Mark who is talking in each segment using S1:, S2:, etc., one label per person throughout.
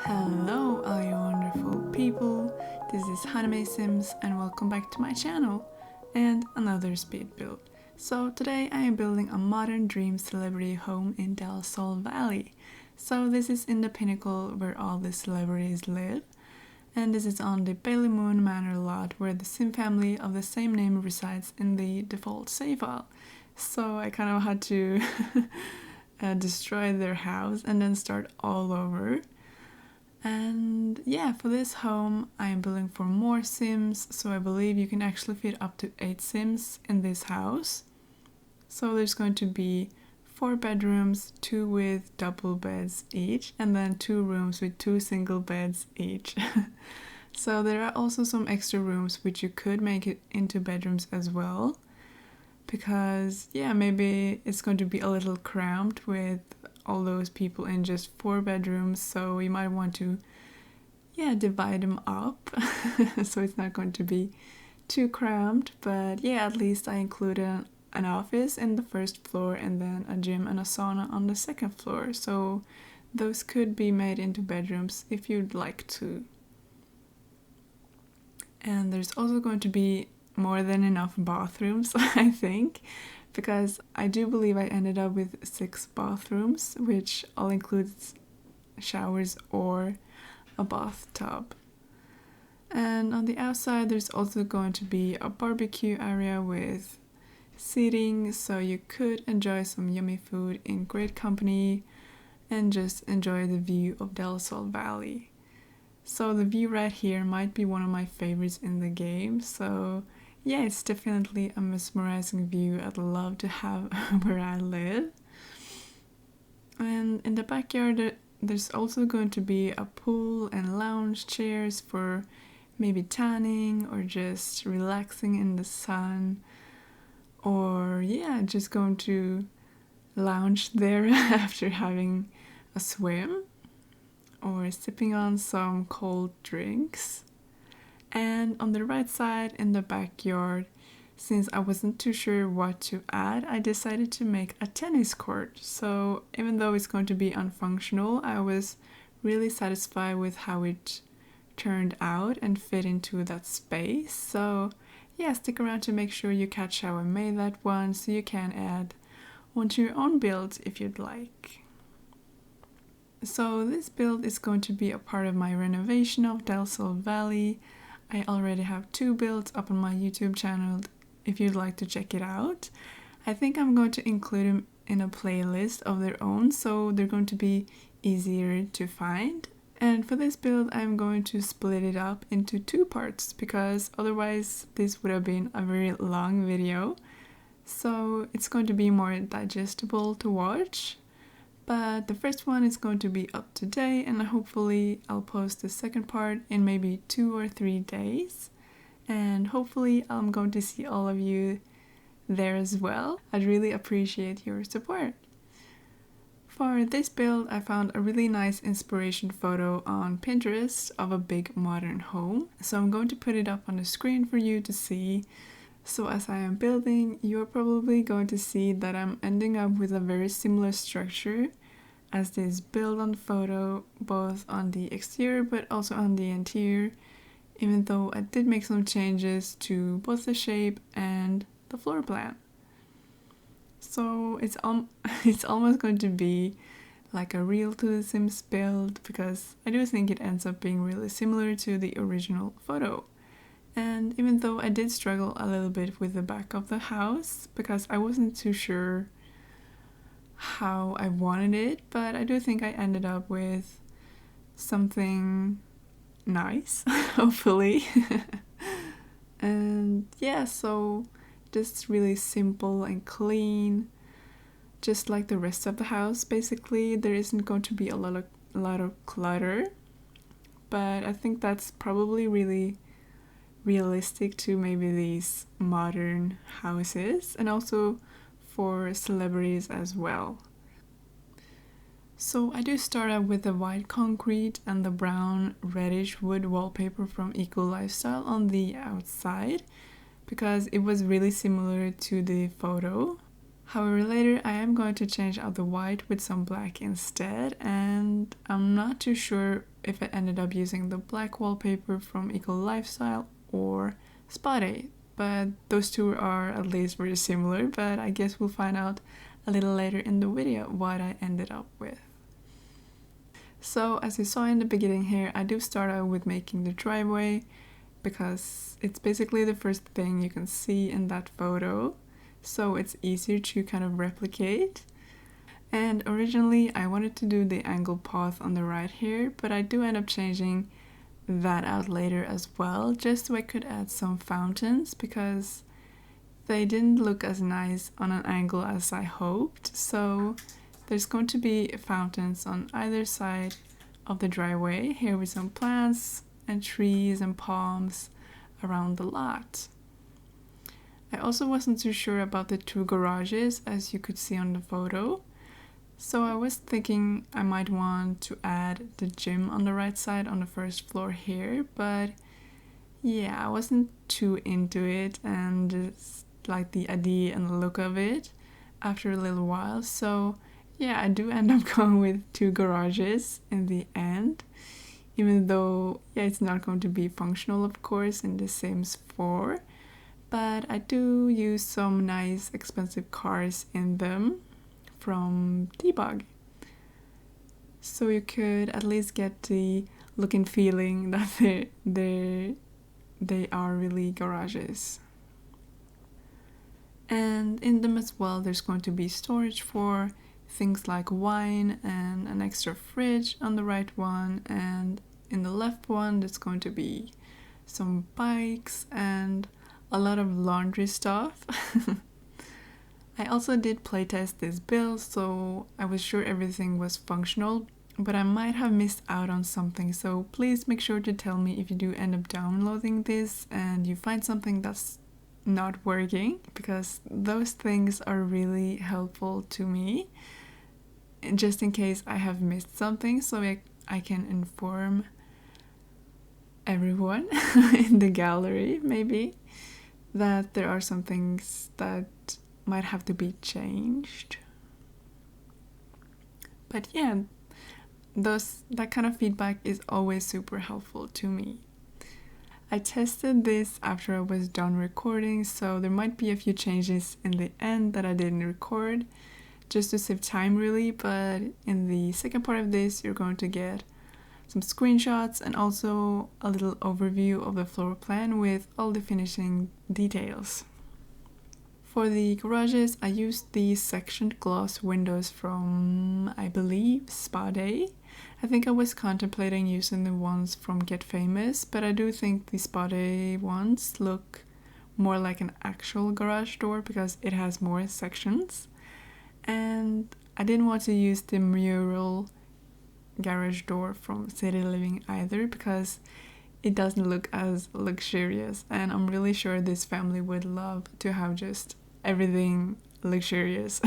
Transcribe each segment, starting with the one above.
S1: Hello, all you wonderful people. This is honeymaysims and welcome back to my channel and another speed build. So today I am building a modern dream celebrity home in Del Sol Valley. So this is in the Pinnacle where all the celebrities live, and this is on the Bailey-Moon Manor Lot where the sim family of the same name resides in the default save file. So I kind of had to destroy their house and then start all over. And yeah, for this home I am building for more sims, so I believe you can actually fit up to 8 sims in this house. So there's going to be 4 bedrooms, 2 with double beds each, and then 2 rooms with 2 single beds each. So there are also some extra rooms which you could make it into bedrooms as well, because yeah, maybe it's going to be a little cramped with all those people in just 4 bedrooms, so you might want to divide them up so it's not going to be too cramped. But yeah, at least I included an office in the first floor and then a gym and a sauna on the second floor, so those could be made into bedrooms if you'd like to. And there's also going to be more than enough bathrooms, I think, because I do believe I ended up with 6 bathrooms, which all includes showers or a bathtub. And on the outside there's also going to be a barbecue area with seating, so you could enjoy some yummy food in great company and just enjoy the view of Del Sol Valley. So the view right here might be one of my favorites in the game, so yeah, it's definitely a mesmerizing view I'd love to have where I live. And in the backyard there's also going to be a pool and lounge chairs for maybe tanning or just relaxing in the sun, or yeah, just going to lounge there after having a swim or sipping on some cold drinks. And on the right side in the backyard, since I wasn't too sure what to add, I decided to make a tennis court. So even though it's going to be unfunctional, I was really satisfied with how it turned out and fit into that space. So yeah, stick around to make sure you catch how I made that one, so you can add one to your own build if you'd like. So this build is going to be a part of my renovation of Del Sol Valley. I already have 2 builds up on my YouTube channel if you'd like to check it out. I think I'm going to include them in a playlist of their own, so they're going to be easier to find. And for this build I'm going to split it up into 2 parts, because otherwise this would have been a very long video. So it's going to be more digestible to watch. But the first one is going to be up today, and hopefully I'll post the second part in maybe 2 or 3 days. And hopefully I'm going to see all of you there as well. I'd really appreciate your support. For this build I found a really nice inspiration photo on Pinterest of a big modern home. So I'm going to put it up on the screen for you to see. So as I am building, you're probably going to see that I'm ending up with a very similar structure as this build on the photo, both on the exterior but also on the interior, even though I did make some changes to both the shape and the floor plan. So it's almost going to be like a real to the Sims build, because I do think it ends up being really similar to the original photo. And even though I did struggle a little bit with the back of the house, because I wasn't too sure how I wanted it, but I do think I ended up with something nice, hopefully. And yeah, so just really simple and clean, just like the rest of the house basically. There isn't going to be a lot of clutter, but I think that's probably really realistic to maybe these modern houses, and also for celebrities as well. So I do start out with the white concrete and the brown reddish wood wallpaper from Eco Lifestyle on the outside, because it was really similar to the photo. However, later I am going to change out the white with some black instead, and I'm not too sure if I ended up using the black wallpaper from Eco Lifestyle or Spa Day, but those two are at least very similar, but I guess we'll find out a little later in the video what I ended up with. So as you saw in the beginning here, I do start out with making the driveway because it's basically the first thing you can see in that photo, so it's easier to kind of replicate. And originally I wanted to do the angle path on the right here, but I do end up changing that out later as well, just so I could add some fountains because they didn't look as nice on an angle as I hoped. So there's going to be fountains on either side of the driveway here with some plants and trees and palms around the lot. I also wasn't too sure about the two garages, as you could see on the photo, so I was thinking I might want to add the gym on the right side on the first floor here, but yeah, I wasn't too into it and just like the idea and the look of it after a little while, so yeah, I do end up going with two garages in the end, even though yeah, it's not going to be functional of course in the Sims 4. But I do use some nice expensive cars in them from Debug. So you could at least get the look and feeling that they are really garages. And in them as well there's going to be storage for things like wine and an extra fridge on the right one, and in the left one there's going to be some bikes and a lot of laundry stuff. I also did playtest this build, so I was sure everything was functional, but I might have missed out on something, so please make sure to tell me if you do end up downloading this and you find something that's not working, because those things are really helpful to me, just in case I have missed something, so I can inform everyone in the gallery maybe that there are some things that might have to be changed. But yeah, that kind of feedback is always super helpful to me. I tested this after I was done recording, so there might be a few changes in the end that I didn't record, just to save time really, but in the second part of this you're going to get some screenshots and also a little overview of the floor plan with all the finishing details. For the garages, I used the sectioned glass windows from, I believe, Spa Day. I think I was contemplating using the ones from Get Famous, but I do think the Spa Day ones look more like an actual garage door because it has more sections. And I didn't want to use the mural garage door from City Living either because it doesn't look as luxurious, and I'm really sure this family would love to have just everything luxurious.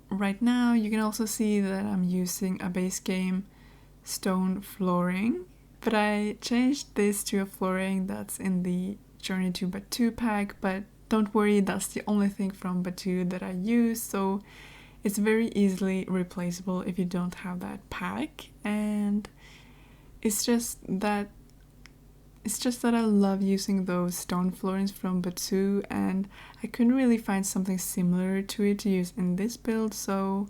S1: Right now you can also see that I'm using a base game stone flooring, but I changed this to a flooring that's in the Journey to Batuu pack, but don't worry, that's the only thing from Batuu that I use, so it's very easily replaceable if you don't have that pack. And it's just that I love using those stone floorings from Batuu, and I couldn't really find something similar to it to use in this build, so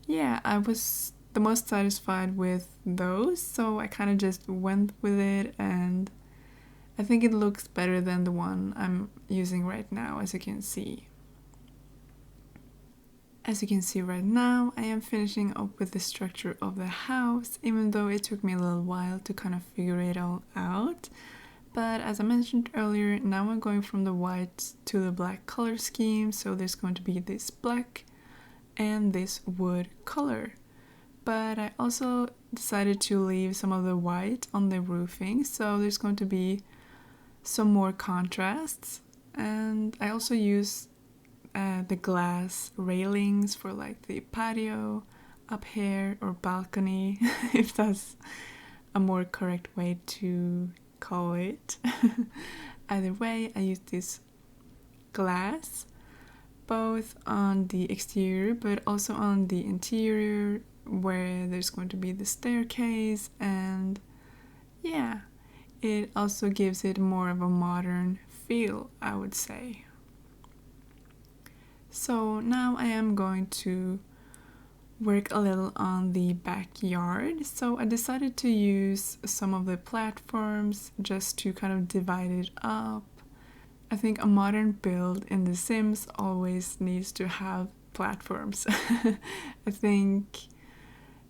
S1: yeah, I was the most satisfied with those, so I kind of just went with it, and I think it looks better than the one I'm using right now, as you can see. As you can see right now, I am finishing up with the structure of the house, even though it took me a little while to kind of figure it all out. But as I mentioned earlier, now I'm going from the white to the black color scheme, so there's going to be this black and this wood color. But I also decided to leave some of the white on the roofing, so there's going to be some more contrasts. And I also use the glass railings for like the patio up here, or balcony, if that's a more correct way to call it. Either way, I use this glass both on the exterior but also on the interior, where there's going to be the staircase, and yeah, it also gives it more of a modern feel, I would say. So now I am going to work a little on the backyard. So I decided to use some of the platforms just to kind of divide it up. I think a modern build in The Sims always needs to have platforms. I think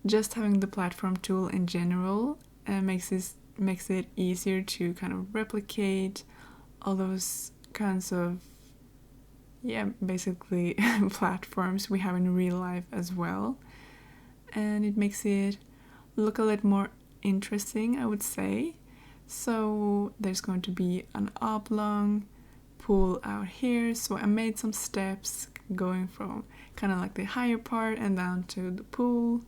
S1: just having the platform tool in general makes it easier to kind of replicate all those kinds of basically platforms we have in real life as well, and it makes it look a little more interesting, I would say. So there's going to be an oblong pool out here, so I made some steps going from kind of like the higher part and down to the pool,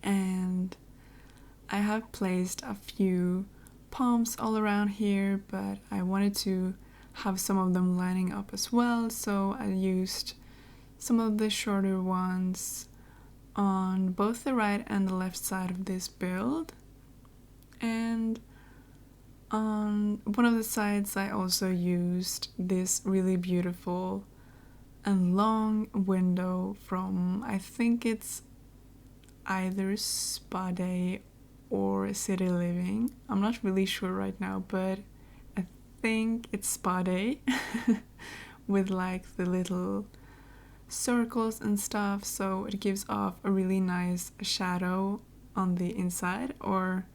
S1: and I have placed a few palms all around here, but I wanted to have some of them lining up as well, so I used some of the shorter ones on both the right and the left side of this build. And on one of the sides I also used this really beautiful and long window from, I think it's either Spa Day or City Living. I'm not really sure right now, but I think it's Spa Day with like the little circles and stuff, so it gives off a really nice shadow on the inside, or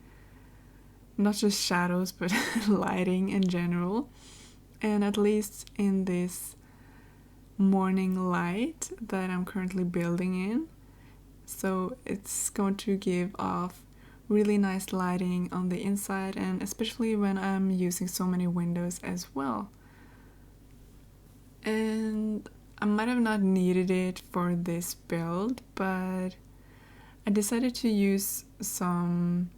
S1: not just shadows but lighting in general. And at least in this morning light that I'm currently building in, so it's going to give off really nice lighting on the inside, and especially when I'm using so many windows as well. And I might have not needed it for this build, but I decided to use some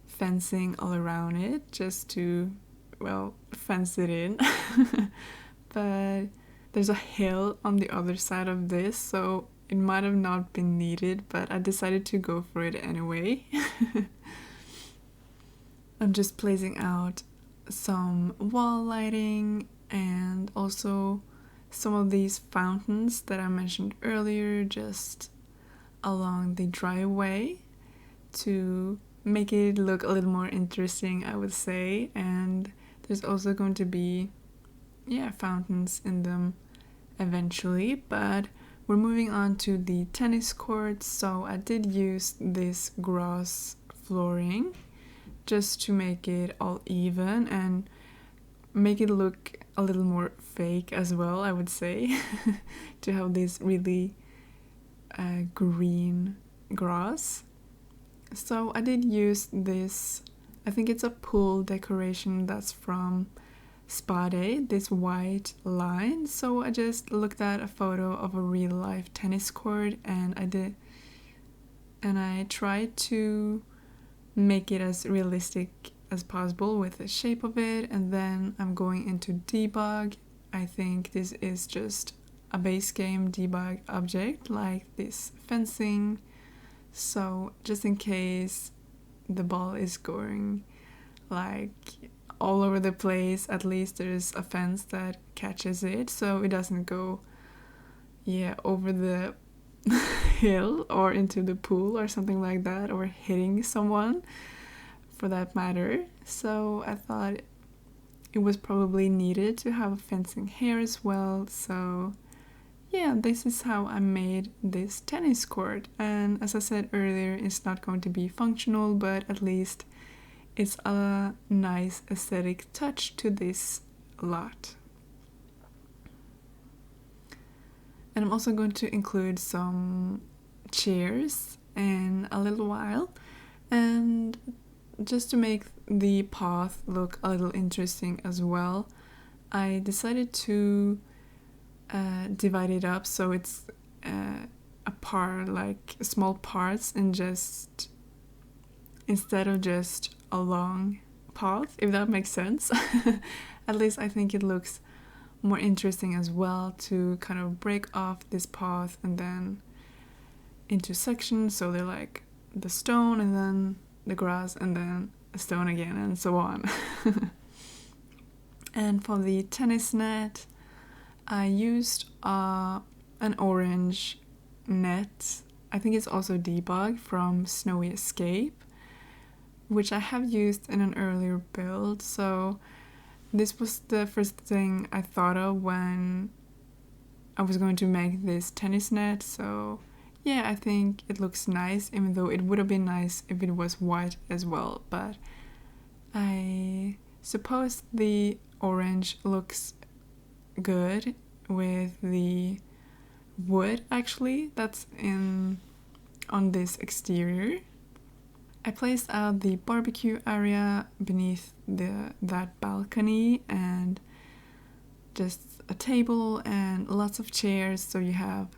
S1: fencing all around it just to, well, fence it in. But there's a hill on the other side of this, so it might have not been needed, but I decided to go for it anyway. I'm just placing out some wall lighting and also some of these fountains that I mentioned earlier just along the driveway to make it look a little more interesting, I would say. And there's also going to be fountains in them eventually, but we're moving on to the tennis court. So I did use this grass flooring just to make it all even and make it look a little more fake as well, I would say, to have this really green grass. So I did use this, I think it's a pool decoration that's from Spa Day, this white line. So I just looked at a photo of a real life tennis court and I tried to make it as realistic as possible with the shape of it. And then I'm going into debug. I think this is just a base game debug object like this fencing, so just in case the ball is going like all over the place, at least there's a fence that catches it so it doesn't go over the hill or into the pool or something like that, or hitting someone for that matter. So I thought it was probably needed to have a fencing here as well. So yeah, this is how I made this tennis court. And as I said earlier, it's not going to be functional, but at least it's a nice aesthetic touch to this lot. And I'm also going to include some chairs in a little while. And just to make the path look a little interesting as well, I decided to divide it up so it's like small parts, and just instead of just a long path, if that makes sense. At least I think it looks more interesting as well to kind of break off this path and then into sections. So they're like the stone and then the grass and then a stone again and so on. And for the tennis net, I used an orange net. I think it's also debug from Snowy Escape, which I have used in an earlier build. So this was the first thing I thought of when I was going to make this tennis net. So yeah, I think it looks nice, even though it would have been nice if it was white as well. But I suppose the orange looks good with the wood actually that's on this exterior. I placed out the barbecue area beneath that balcony and just a table and lots of chairs, so you have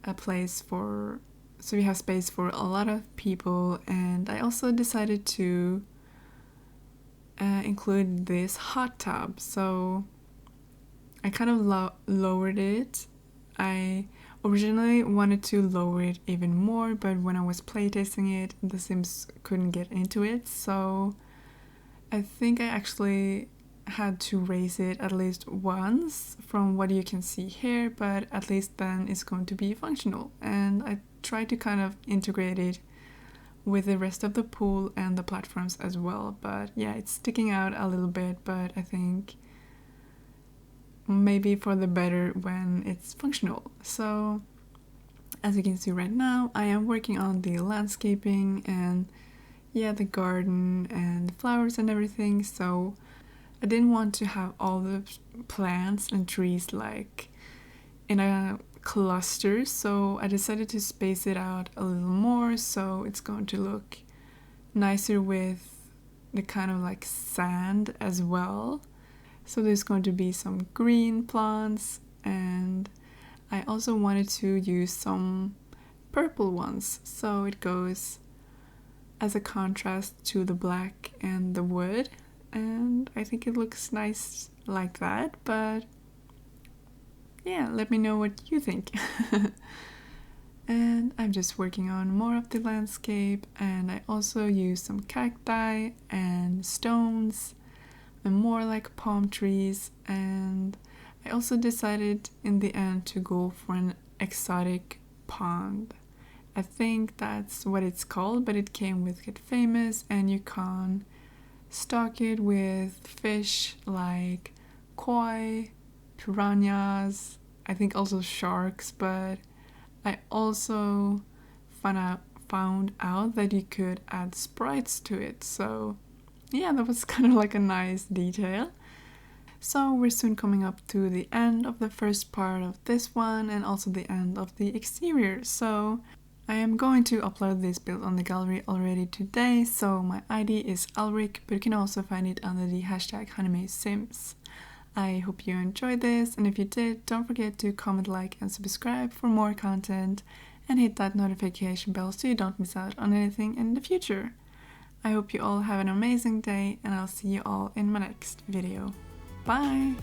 S1: space for a lot of people. And I also decided to include this hot tub, so I kind of lowered it. I originally wanted to lower it even more, but when I was playtesting it, the Sims couldn't get into it, so I think I actually had to raise it at least once from what you can see here, but at least then it's going to be functional. And I tried to kind of integrate it with the rest of the pool and the platforms as well, but yeah, it's sticking out a little bit, but I think maybe for the better when it's functional. So as you can see right now, I am working on the landscaping and yeah, the garden and the flowers and everything. So I didn't want to have all the plants and trees like in a cluster, so I decided to space it out a little more so it's going to look nicer with the kind of like sand as well. So there's going to be some green plants, and I also wanted to use some purple ones, so it goes as a contrast to the black and the wood, and I think it looks nice like that. But yeah, let me know what you think. And I'm just working on more of the landscape, and I also use some cacti and stones and more like palm trees. And I also decided in the end to go for an exotic pond. I think that's what it's called, but it came with Get Famous, and you can stock it with fish like koi, piranhas, I think also sharks, but I also found out that you could add sprites to it. So yeah, that was kind of like a nice detail. So we're soon coming up to the end of the first part of this one and also the end of the exterior. So I am going to upload this build on the gallery already today. So my ID is Alric, but you can also find it under the hashtag honeymaysims. I hope you enjoyed this, and if you did, don't forget to comment, like, and subscribe for more content, and hit that notification bell so you don't miss out on anything in the future. I hope you all have an amazing day, and I'll see you all in my next video. Bye!